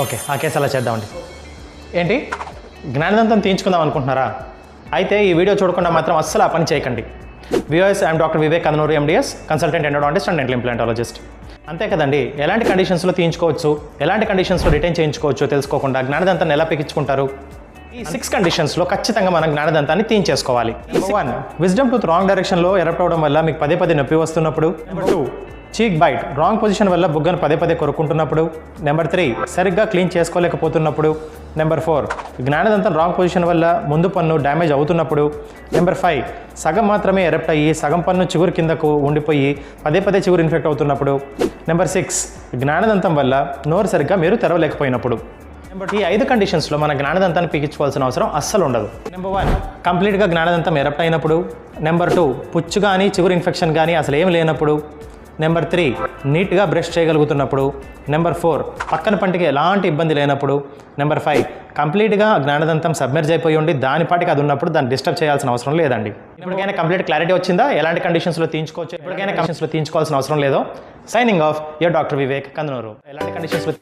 Okay, ఆ case అలా చేద్దామండి. ఏంటి, జ్ఞానదంతం తీయించుకుందాం అనుకుంటున్నారా? అయితే ఈ వీడియో చూడకుండా మాత్రం అస్సలు ఆ పని చేయకండి. Viewers, I'm doctor Vivek Kandanuru, MDS, consultant endodontist and dental implantologist. అంతే కదండి, ఎలాంటి కండిషన్స్లో తీయించుకోవచ్చు, ఎలాంటి కండిషన్స్లో రిటైన్ చేయించుకోవచ్చు తెలుసుకోకుండా జ్ఞానదంతాన్ని ఎలా పీకించుకుంటారు? ఈ 6 కండిషన్స్లో ఖచ్చితంగా మనం జ్ఞానదంతాన్ని తీయించేసుకోవాలి. నెంబర్ 1, విజ్డమ్ టూత్ రాంగ్ డైరెక్షన్లో ఎరప్ట్ అవడం వల్ల మీకు పదే పదే నొప్పి వస్తున్నప్పుడు. నెంబర్ 2, చీక్ బైట్ రాంగ్ పొజిషన్ వల్ల బుగ్గను పదే పదే కొరుక్కుంటున్నప్పుడు. నెంబర్ 3, సరిగ్గా క్లీన్ చేసుకోలేకపోతున్నప్పుడు. నెంబర్ 4, జ్ఞానదంతం రాంగ్ పొజిషన్ వల్ల ముందు పన్ను డ్యామేజ్ అవుతున్నప్పుడు. నెంబర్ 5, సగం మాత్రమే ఎరప్ట్ అయ్యి సగం పన్ను చిగురు కిందకు ఉండిపోయి పదే పదే చిగురు ఇన్ఫెక్ట్ అవుతున్నప్పుడు. నెంబర్ 6, జ్ఞానదంతం వల్ల నోరు సరిగ్గా మీరు తెరవలేకపోయినప్పుడు. ఈ 5 కండిషన్స్లో మన జ్ఞానదంతాన్ని పీకించుకోవాల్సిన అవసరం అస్సలు ఉండదు. నెంబర్ 1, కంప్లీట్గా జ్ఞానదంతం ఎరప్ట్ అయినప్పుడు. నెంబర్ 2, పుచ్చు కానీ చిగురు ఇన్ఫెక్షన్ కానీ అసలు ఏం లేనప్పుడు. నెంబర్ 3, నీట్గా బ్రష్ చేయగలుగుతున్నప్పుడు. నెంబర్ 4, పక్కన పంటికి ఎలాంటి ఇబ్బంది లేనప్పుడు. నెంబర్ 5, కంప్లీట్గా జ్ఞానదంతం సబ్మెర్జ్ అయిపోయి ఉండి దాని పాటికి అది ఉన్నప్పుడు దాన్ని డిస్టర్బ్ చేయాల్సిన అవసరం లేదండి. ఇప్పటికైనా కంప్లీట్ క్లారిటీ వచ్చిందా? ఎలాంటి కండిషన్స్లో తీయించుకోవచ్చు, ఎప్పటికైనా కండిషన్స్లో తీయించుకోవాల్సిన అవసరం లేదో? Signing off, your doctor Vivek Kandanuru. ఎలాంటి కండిషన్స్లో